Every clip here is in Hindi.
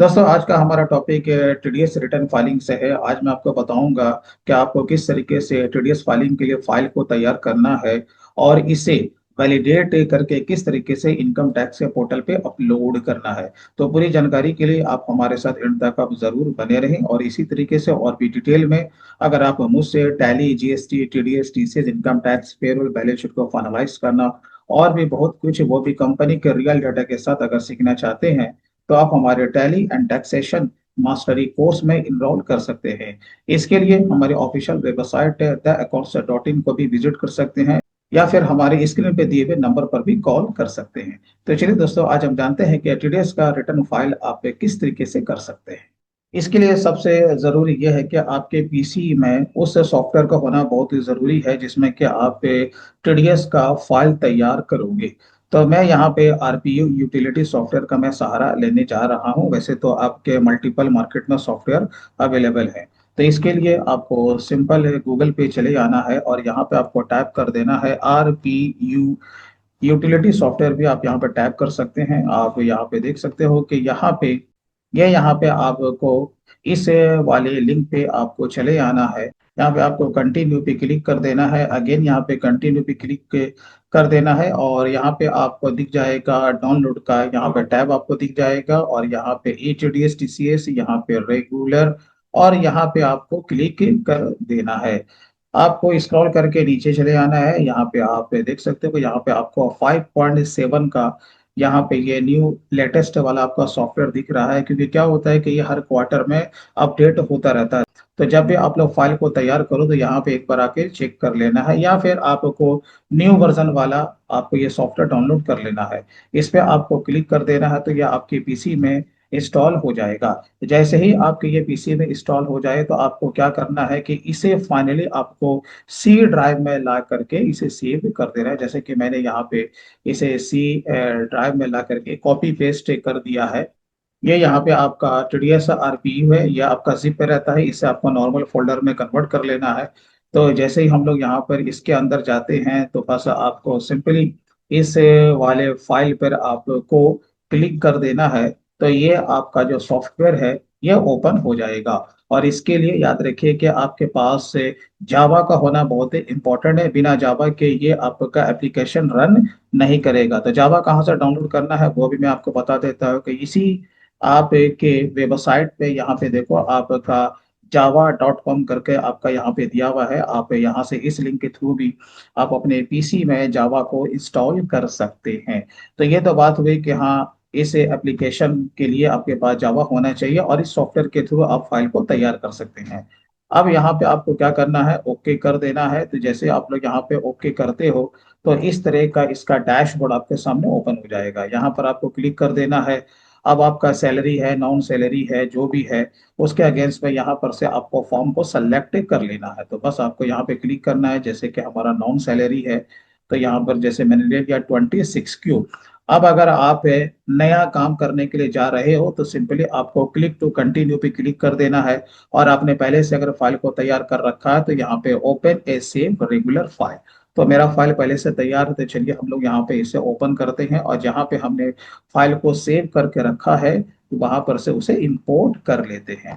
दोस्तों आज का हमारा टॉपिक टीडीएस रिटर्न फाइलिंग से है। आज मैं आपको बताऊंगा कि आपको किस तरीके से टीडीएस फाइलिंग के लिए फाइल को तैयार करना है और इसे वैलिडेट करके किस तरीके से इनकम टैक्स के पोर्टल पे अपलोड करना है। तो पूरी जानकारी के लिए आप हमारे साथ एंड तक आप जरूर बने रहें और इसी तरीके से और भी डिटेल में अगर आप मुझसे tally, GST, TDS, TCS, income tax, payroll, balance sheet को फाइनलाइज करना और भी बहुत कुछ, वो भी कंपनी के रियल डाटा के साथ अगर सीखना चाहते हैं तो आप हमारे tally and taxation mastery course में इनरोल कर सकते हैं। इसके लिए हमारे ऑफिशियल वेबसाइट द अकाउंट्स.इन को भी विजिट कर सकते हैं या फिर हमारे स्क्रीन पे दिए हुए नंबर पर भी कॉल कर सकते हैं। तो चलिए दोस्तों, आज हम जानते हैं कि टीडीएस का रिटर्न फाइल आप किस तरीके से कर सकते हैं। इसके लिए सबसे जरूरी यह है कि आपके पीसी में उस सॉफ्टवेयर का होना बहुत ही जरूरी है जिसमें कि आप टीडीएस का फाइल तैयार करोगे। तो मैं यहाँ पे आरपीयू यूटिलिटी सॉफ्टवेयर का मैं सहारा लेने जा रहा हूँ। वैसे तो आपके मल्टीपल मार्केट में सॉफ्टवेयर अवेलेबल है। तो इसके लिए आपको सिंपल है, गूगल पे चले आना है और यहाँ पे आपको टाइप कर देना है आरपीयू यूटिलिटी सॉफ्टवेयर। भी आप यहाँ पे टाइप कर सकते हैं। आप यहाँ पे देख सकते हो कि यहाँ पे आपको इस वाले लिंक पे आपको चले आना है। यहाँ पे आपको कंटिन्यू पे क्लिक कर देना है। अगेन यहाँ पे कंटिन्यू पे कर देना है और यहाँ पे आपको दिख जाएगा डाउनलोड का, यहाँ पे टैब आपको दिख जाएगा और यहाँ पे एटीडीएस, टीसीएस, यहाँ पे रेगुलर और यहाँ पे आपको क्लिक कर देना है। आपको स्क्रॉल करके नीचे चले आना है। यहाँ पे आप देख सकते हो, यहाँ पे आपको 5.7 का यहाँ पे ये न्यू लेटेस्ट वाला आपका सॉफ्टवेयर दिख रहा है, क्योंकि क्या होता है कि ये हर क्वार्टर में अपडेट होता रहता है। तो जब भी आप लोग फाइल को तैयार करो तो यहाँ पे एक बार आके चेक कर लेना है या फिर आपको न्यू वर्जन वाला आपको ये सॉफ्टवेयर डाउनलोड कर लेना है। इस पे आपको क्लिक कर देना है तो ये आपके पीसी में इंस्टॉल हो जाएगा। जैसे ही आपके ये पीसी में इंस्टॉल हो जाए तो आपको क्या करना है कि इसे फाइनली आपको सी ड्राइव में ला करके इसे सेव कर देना है। जैसे कि मैंने यहाँ पे इसे सी ड्राइव में ला करके कॉपी पेस्ट कर दिया है। ये यहाँ पे आपका टीडीएस आरपीयू है, यह आपका जिप पे रहता है। इसे आपको नॉर्मल फोल्डर में कन्वर्ट कर लेना है। तो जैसे ही हम लोग यहाँ पर इसके अंदर जाते हैं तो बस आपको सिंपली इस वाले फाइल पर आपको क्लिक कर देना है। तो ये आपका जो सॉफ्टवेयर है ये ओपन हो जाएगा। और इसके लिए याद रखिए कि आपके पास से जावा का होना बहुत ही इंपॉर्टेंट है। बिना जावा के ये आपका एप्लीकेशन रन नहीं करेगा। तो जावा कहाँ से डाउनलोड करना है वो भी मैं आपको बता देता हूँ कि इसी आप के वेबसाइट पे यहाँ पे देखो, आपका java.com करके आपका यहाँ पे दिया हुआ है। आप यहाँ से इस लिंक के थ्रू भी आप अपने पीसी में जावा को इंस्टॉल कर सकते हैं। तो ये तो बात हुई कि हाँ, इस एप्लीकेशन के लिए आपके पास जावा होना चाहिए और इस सॉफ्टवेयर के थ्रू आप फाइल को तैयार कर सकते हैं। अब यहाँ पे आपको क्या करना है, ओके कर देना है। तो जैसे आप लोग यहाँ पे ओके करते हो तो इस तरह का इसका डैशबोर्ड आपके सामने ओपन हो जाएगा। यहाँ पर आपको क्लिक कर देना है। अब आपका सैलरी है, नॉन सैलरी है, जो भी है उसके अगेंस्ट में यहाँ पर से आपको फॉर्म को सेलेक्ट कर लेना है। तो बस आपको यहाँ पे क्लिक करना है। जैसे कि हमारा नॉन सैलरी है तो यहाँ पर जैसे मैंने ले लिया 26Q। अब अगर आप नया काम करने के लिए जा रहे हो तो सिंपली आपको क्लिक टू कंटिन्यू पे क्लिक कर देना है। और आपने पहले से अगर फाइल को तैयार कर रखा है तो यहाँ पे ओपन ए सेव रेगुलर फाइल। तो मेरा फाइल पहले से तैयार है तो चलिए हम लोग यहाँ पे इसे ओपन करते हैं और जहाँ पे हमने फाइल को सेव करके रखा है वहां पर से उसे इंपोर्ट कर लेते हैं।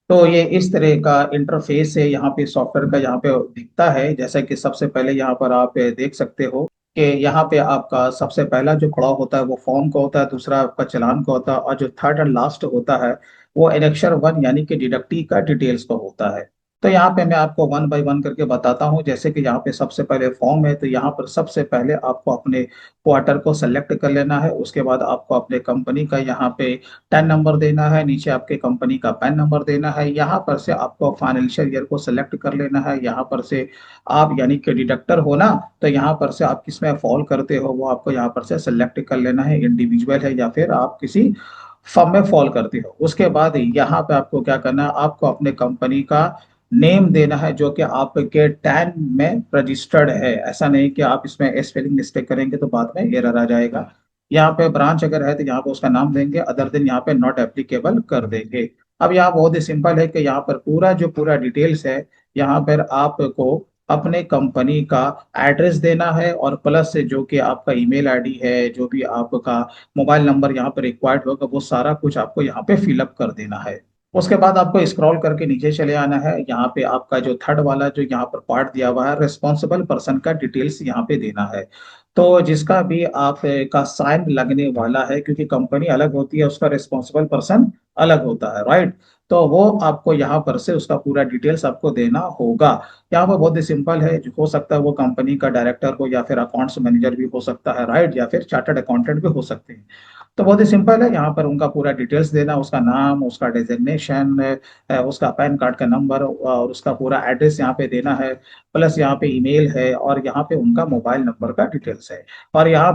तो ये इस तरह का इंटरफेस है यहाँ पे सॉफ्टवेयर का, यहाँ पे दिखता है। जैसा कि सबसे पहले यहाँ पर आप देख सकते हो कि यहाँ पे आपका सबसे पहला जो खड़ा होता है वो फॉर्म का होता है, दूसरा आपका चालान का होता है और जो थर्ड एंड लास्ट होता है वो एनेक्शर 1 यानी कि डिडक्टी का डिटेल्स का होता है। तो यहाँ पे मैं आपको वन बाय वन करके बताता हूँ। जैसे कि यहाँ पे सबसे पहले फॉर्म है तो यहाँ पर सबसे पहले आपको अपने क्वार्टर को सेलेक्ट कर लेना है। उसके बाद आपको अपने कंपनी का यहाँ पे टैन नंबर देना है, नीचे आपके कंपनी का पैन नंबर देना है। यहाँ पर से आपको फाइनेंशियल ईयर को सेलेक्ट कर लेना है। यहाँ पर से आप यानी कि डिडक्टर हो ना, तो यहाँ पर से आप किसमें फॉल करते हो वो आपको यहाँ पर से सेलेक्ट कर लेना है, इंडिविजुअल है या फिर आप किसी फर्म में फॉल करते हो। उसके बाद यहाँ पे आपको क्या करना है, आपको अपने कंपनी का नेम देना है जो कि आपके टैन में रजिस्टर्ड है। ऐसा नहीं कि आप इसमें स्पेलिंग मिस्टेक करेंगे तो बाद में एरर आ जाएगा। यहाँ पे ब्रांच अगर है तो यहाँ पे उसका नाम देंगे, अदर दिन यहाँ पे नॉट एप्लीकेबल कर देंगे। अब यहाँ बहुत ही सिंपल है कि यहाँ पर पूरा जो पूरा डिटेल्स है यहाँ पर आपको अपने कंपनी का एड्रेस देना है, और प्लस से जो कि आपका ईमेल आईडी है, जो भी आपका मोबाइल नंबर यहाँ पर रिक्वायर्ड होगा, वो सारा कुछ आपको यहाँ पे फिलअप कर देना है। उसके बाद आपको स्क्रॉल करके नीचे चले आना है। यहाँ पे आपका जो थर्ड वाला जो यहाँ पर पार्ट दिया हुआ है, रिस्पॉन्सिबल पर्सन का डिटेल्स यहाँ पे देना है। तो जिसका भी आप का साइन लगने वाला है, क्योंकि कंपनी अलग होती है, उसका रिस्पॉन्सिबल पर्सन अलग होता है, राइट। तो वो आपको यहाँ पर से उसका पूरा डिटेल्स आपको देना होगा। यहाँ पर बहुत ही सिंपल है, हो सकता है वो कंपनी का डायरेक्टर हो, या फिर अकाउंट्स मैनेजर भी हो सकता है, राइट, या फिर चार्टर्ड अकाउंटेंट भी हो सकते हैं। तो बहुत ही सिंपल है, यहाँ पर उनका पूरा डिटेल्स देना, उसका नाम, उसका डेजिग्नेशन, उसका पैन कार्ड का नंबर और उसका पूरा एड्रेस यहाँ पे देना है। प्लस यहाँ पे ईमेल है, और यहाँ पे उनका मोबाइल नंबर का डिटेल्स है। और यहाँ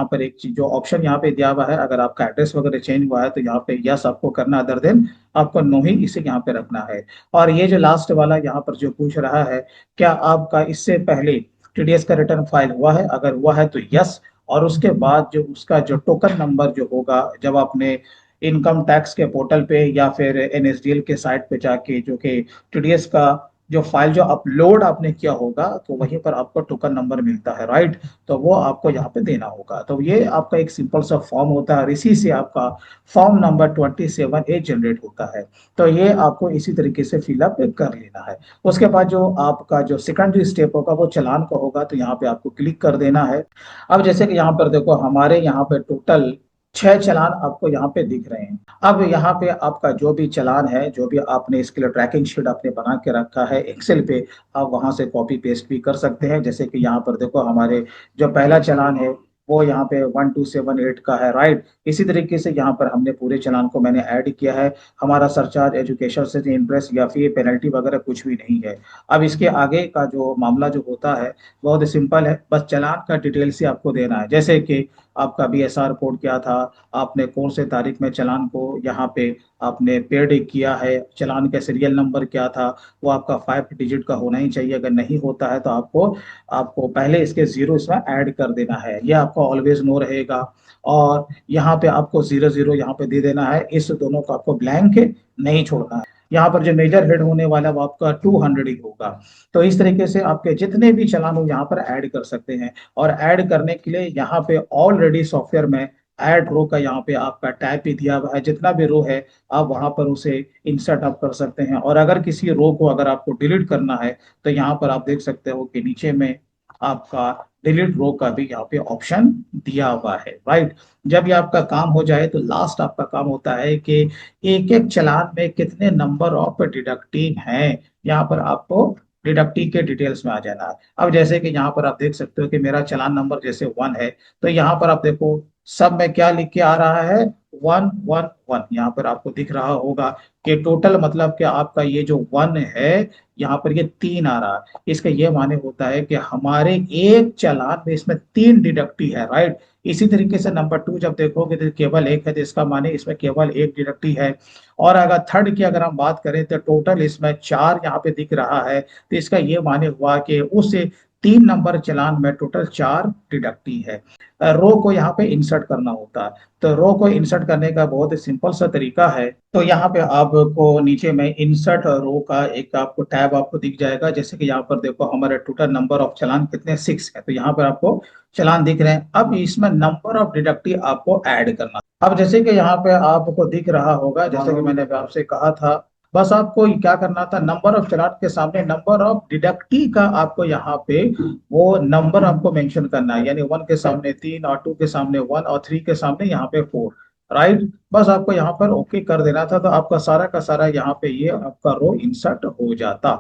पर एक चीज जो ऑप्शन यहाँ पे दिया हुआ है, अगर आपका एड्रेस वगैरह चेंज हुआ है तो यहाँ पे यस आपको करना, अदर देन आपको नो ही इसे यहाँ पे रखना है। और ये जो लास्ट वाला यहाँ पर जो पूछ रहा है, क्या आपका इससे पहले टीडीएस का रिटर्न फाइल हुआ है, अगर हुआ है तो यस। और उसके बाद जो उसका जो टोकन नंबर जो होगा, जब आपने इनकम टैक्स के पोर्टल पे या फिर एनएसडीएल के साइट पे जाके जो कि टीडीएस का जो फाइल जो अपलोड आपने किया होगा, तो वहीं पर आपको टोकन नंबर मिलता है, राइट। तो वो आपको यहाँ पे देना होगा। तो ये आपका एक सिंपल सा फॉर्म होता है, और इसी से आपका फॉर्म नंबर 27A जनरेट होता है। तो ये आपको इसी तरीके से फिलअप कर लेना है। उसके बाद जो आपका जो सेकंडरी स्टेप होगा वो चालान का होगा, तो यहाँ पे आपको क्लिक कर देना है। अब जैसे कि यहाँ पर देखो, हमारे यहाँ पे टोटल 6 चालान आपको यहाँ पे दिख रहे हैं। अब यहाँ पे आपका जो भी चालान है, जो भी आपने इसके लिए ट्रैकिंग शीट आपने बना के रखा है एक्सेल पे, आप वहां से कॉपी पेस्ट भी कर सकते हैं। जैसे कि यहाँ पर देखो, हमारे जो पहला चालान है वो यहाँ पे 1278 का है, राइट। इसी तरीके से यहाँ पर हमने पूरे चालान को मैंने ऐड किया है। हमारा सरचार्ज, एजुकेशन से इंटरेस्ट या फिर पेनल्टी वगैरह कुछ भी नहीं है। अब इसके आगे का जो मामला जो होता है, बहुत ही सिंपल है, बस चालान का डिटेल से आपको देना है। जैसे कि आपका बीएसआर कोड क्या था, आपने कौन से तारीख में चालान को यहाँ पे आपने पेड किया है, चालान का सीरियल नंबर क्या था, वो आपका 5 डिजिट का होना ही चाहिए। अगर नहीं होता है तो आपको आपको पहले इसके जीरो इसमें ऐड कर देना है, ये आपका ऑलवेज नो रहेगा। और यहाँ पे आपको 00 यहाँ पे दे देना है, इस दोनों को आपको ब्लैंक नहीं छोड़ना है। यहाँ पर जो मेजर हेड होने वाला वो आपका 200 ही होगा। तो इस तरीके से आपके जितने भी चालान हो यहाँ पर ऐड कर सकते हैं। और ऐड करने के लिए यहाँ पे ऑलरेडी सॉफ्टवेयर में ऐड रो का यहाँ पे आपका टैब भी दिया हुआ है, जितना भी रो है आप वहां पर उसे इंसर्ट आप कर सकते हैं। और अगर किसी रो को अगर आपको डिलीट करना है, तो यहाँ पर आप देख सकते हो कि नीचे में आपका डिलीट रो का भी यहाँ पे ऑप्शन दिया हुआ है, राइट। जब ये आपका काम हो जाए तो लास्ट आपका काम होता है कि एक एक चालान में कितने नंबर ऑफ डिडक्टिव हैं, यहाँ पर आपको डिडक्टिव के डिटेल्स में आ जाना है। अब जैसे कि यहाँ पर आप देख सकते हो कि मेरा चालान नंबर जैसे 1 है, तो यहाँ पर आप देखो सब में क्या लिख के आ रहा है, 111। यहाँ पर आपको दिख रहा होगा कि टोटल मतलब कि आपका ये जो 1 है, यहाँ पर ये 3 आ रहा है। इसका ये माने होता है कि हमारे एक चालान में इसमें 3 डिडक्टी है, राइट। इसी तरीके से नंबर 2 जब देखोगे तो केवल 1 है, तो इसका माने इसमें केवल 1 डिडक्टी है। और अगर थर्ड की अगर हम बात करें तो टोटल इसमें 4 यहाँ पे दिख रहा है, तो इसका ये माने हुआ कि उस 3 नंबर चालान में टोटल 4 डिडक्टी है। रो को यहाँ पे इंसर्ट करना होता है। तो रो को इंसर्ट करने का बहुत ही सिंपल सा तरीका है। तो यहाँ पे आपको नीचे में इंसर्ट रो का एक आपको टैब आपको दिख जाएगा। जैसे कि यहाँ पर देखो, हमारे टोटल नंबर ऑफ चालान कितने 6 है, तो यहाँ पर आपको चालान दिख रहे हैं। अब इसमें नंबर ऑफ डिडक्टिव आपको ऐड करना। अब जैसे कि यहाँ पे आपको दिख रहा होगा, जैसे कि मैंने आपसे कहा था, बस आपको क्या करना था, नंबर ऑफ चालान के सामने नंबर ऑफ डिडक्टिव का आपको यहाँ पे वो नंबर आपको मेंशन करना है। यानी 1 के सामने 3, और 2 के सामने 1, और 3 के सामने यहाँ पे 4, राइट। बस आपको यहाँ पर ओके कर देना था, तो आपका सारा का सारा यहाँ पे ये आपका रो इंसर्ट हो जाता।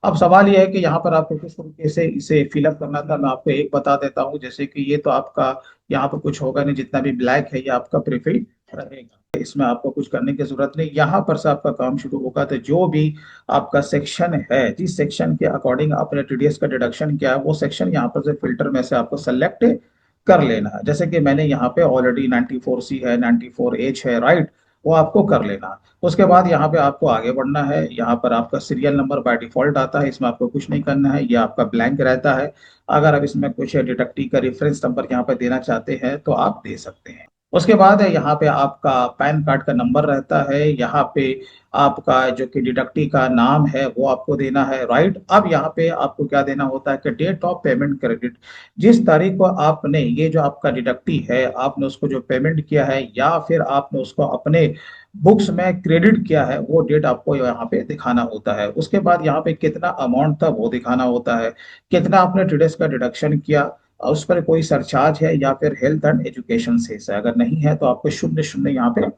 अब सवाल ये है कि यहाँ पर आपको किस तरीके से इसे फिलअप करना था, मैं आपको एक बता देता हूँ। जैसे कि ये तो आपका यहाँ पर कुछ होगा नहीं, जितना भी ब्लैक है ये आपका प्रीफिल रहेगा, इसमें आपको कुछ करने की जरूरत नहीं। यहाँ पर से आपका काम शुरू होगा, तो जो भी आपका सेक्शन है, जिस सेक्शन के अकॉर्डिंग आपने टीडीएस का डिडक्शन किया है, वो सेक्शन यहाँ पर से फिल्टर में से आपको सेलेक्ट कर लेना है। जैसे कि मैंने यहाँ पे ऑलरेडी 94C है, 94H है, राइट, वो आपको कर लेना है। उसके बाद यहाँ पे आपको आगे बढ़ना है। यहाँ पर आपका सीरियल नंबर बाय डिफॉल्ट आता है, इसमें आपको कुछ नहीं करना है, ये आपका ब्लैंक रहता है। अगर आप इसमें कुछ डिडक्टिव का रेफरेंस नंबर यहाँ पे देना चाहते हैं तो आप दे सकते हैं। उसके बाद है यहाँ पे आपका पैन कार्ड का नंबर रहता है, यहाँ पे आपका जो कि डिडक्टी का नाम है वो आपको देना है, राइट। अब यहाँ पे आपको क्या देना होता है कि डेट ऑफ पेमेंट क्रेडिट, जिस तारीख को आपने ये जो आपका डिडक्टी है आपने उसको जो पेमेंट किया है या फिर आपने उसको अपने बुक्स में क्रेडिट किया है, वो डेट आपको यहाँ पे दिखाना होता है। उसके बाद यहाँ पे कितना अमाउंट था वो दिखाना होता है, कितना आपने टीडीएस का डिडक्शन किया, उस पर कोई सरचार्ज है या फिर हेल्थ एंड एजुकेशन सेस है, अगर नहीं है तो आपको शून्य शून्य यहाँ पे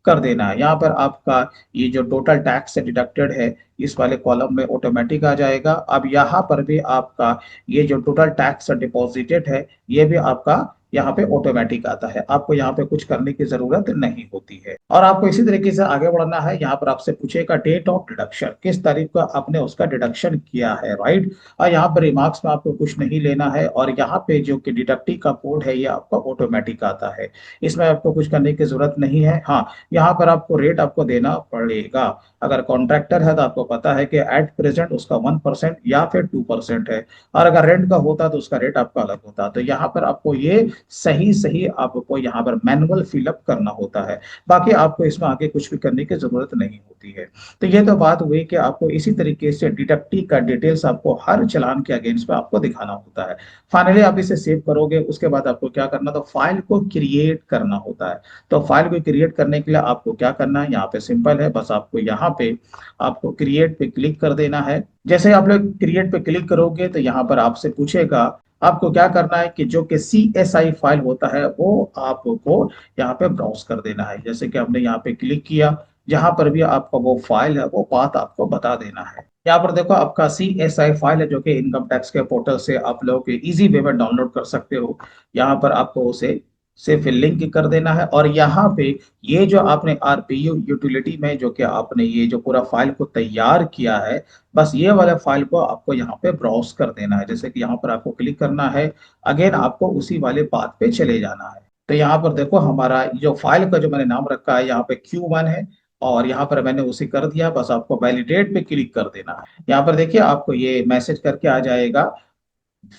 कर देना है। यहाँ पर आपका ये जो टोटल टैक्स से डिडक्टेड है इस वाले कॉलम में ऑटोमेटिक आ जाएगा। अब यहाँ पर भी आपका ये जो टोटल टैक्स डिपॉजिटेड है ये भी आपका यहाँ पे ऑटोमेटिक आता है, आपको यहाँ पे कुछ करने की जरूरत नहीं होती है। और आपको इसी तरीके से आगे बढ़ना है, यहाँ पर आपसे पूछेगा डेट ऑफ डिडक्शन, किस तारीख को आपने उसका डिडक्शन किया है, राइट। और यहाँ पर रिमार्क्स में आपको कुछ नहीं लेना है, और यहाँ पे जो कि डिडक्टी का कोड है ये आपका ऑटोमेटिक आता है, इसमें आपको कुछ करने की जरूरत नहीं है। हाँ, यहाँ पर आपको रेट आपको देना पड़ेगा। अगर कॉन्ट्रैक्टर है तो आपको पता है कि एट प्रेजेंट उसका 1% या फिर 2% है, और अगर रेंट का होता तो उसका रेट आपका अलग होता। तो यहाँ पर आपको ये सही सही आपको यहाँ पर मैनुअल फिलअप करना होता है, बाकी आपको इसमें आगे कुछ भी करने की जरूरत नहीं होती है। तो ये तो बात हुई कि आपको इसी तरीके से डिडक्टी का डिटेल्स आपको हर चालान के अगेंस्ट में आपको दिखाना होता है। फाइनली आप इसे सेव करोगे, उसके बाद आपको क्या करना, तो फाइल को क्रिएट करना होता है। तो फाइल को क्रिएट करने के लिए आपको क्या करना है, यहाँ पे सिंपल है, बस आपको यहाँ पे आपको क्रिएट पे क्लिक कर देना है। जैसे ही आप लोग क्रिएट पे क्लिक करोगे तो यहाँ पर आपसे पूछेगा आपको क्या करना है कि जो कि CSI फाइल होता है वो आपको यहाँ पे ब्राउज कर देना है। जैसे कि हमने यहाँ पे क्लिक किया, जहां पर भी आपका वो फाइल है वो पाथ आपको बता देना है। यहाँ पर देखो आपका CSI फाइल है जो कि इनकम टैक्स के पोर्टल से आप लोग इजी वे में डाउनलोड कर सकते हो। यहाँ पर आपको उसे सिर्फ लिंक कर देना है, और यहाँ पे ये जो आपने RPU यूटिलिटी में जो कि आपने ये जो पूरा फाइल को तैयार किया है, बस ये वाले फाइल को आपको यहाँ पे ब्राउज कर देना है। जैसे कि यहाँ पर आपको क्लिक करना है, अगेन आपको उसी वाले पाथ पे चले जाना है। तो यहाँ पर देखो हमारा जो फाइल का जो मैंने नाम रखा है यहाँ पे Q1 है, और यहाँ पर मैंने उसे कर दिया, बस आपको वैलिडेट पे क्लिक कर देना है। यहाँ पर देखिए आपको ये मैसेज करके आ जाएगा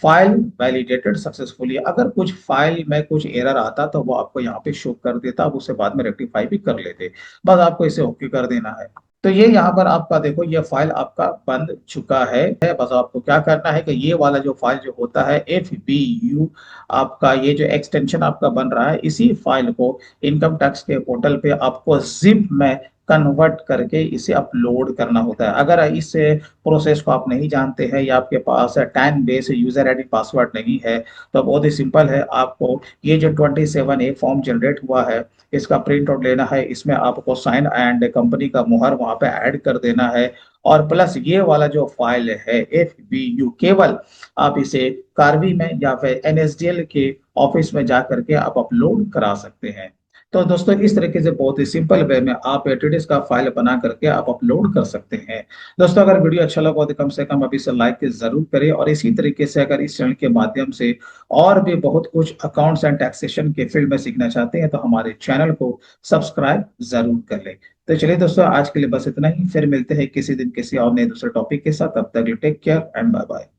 फाइल वैलिडेटेड सक्सेसफुली। अगर कुछ फाइल में कुछ एरर आता तो वो आपको यहाँ पे शो कर देता, आप उसे बाद में रेक्टिफाई भी कर लेते, बस आपको इसे ओके कर देना है। तो ये यहाँ पर आपका देखो ये फाइल आपका बन चुका है। बस आपको क्या करना है कि ये वाला जो फाइल जो होता है FBU, आपका ये जो एक्सटेंशन आपका बन रहा है, इसी फाइल को इनकम टैक्स के पोर्टल पे आपको जिप में कन्वर्ट करके इसे अपलोड करना होता है। अगर इस प्रोसेस को आप नहीं जानते हैं या आपके पास 10 बेस यूजर आईडी पासवर्ड नहीं है, तो बहुत ही सिंपल है, आपको ये जो 27A फॉर्म जनरेट हुआ है इसका प्रिंट आउट लेना है, इसमें आपको साइन एंड कंपनी का मुहर वहां पे ऐड कर देना है, और प्लस ये वाला जो फाइल है FBU, केवल आप इसे कार्वी में या फिर NSDL के ऑफिस में जा करके आप अपलोड करा सकते हैं। तो दोस्तों इस तरीके से बहुत ही सिंपल वे में आप एटीडीएस का फाइल बना करके आप अपलोड कर सकते हैं। दोस्तों अगर वीडियो अच्छा लगा तो कम से कम अभी से लाइक जरूर करें, और इसी तरीके से अगर इस चैनल के माध्यम से और भी बहुत कुछ अकाउंट्स एंड टैक्सेशन के फील्ड में सीखना चाहते हैं तो हमारे चैनल को सब्सक्राइब जरूर कर लें। तो चलिए दोस्तों आज के लिए बस इतना ही, फिर मिलते हैं किसी दिन किसी और नए दूसरे टॉपिक के साथ, तब तक take care and bye bye.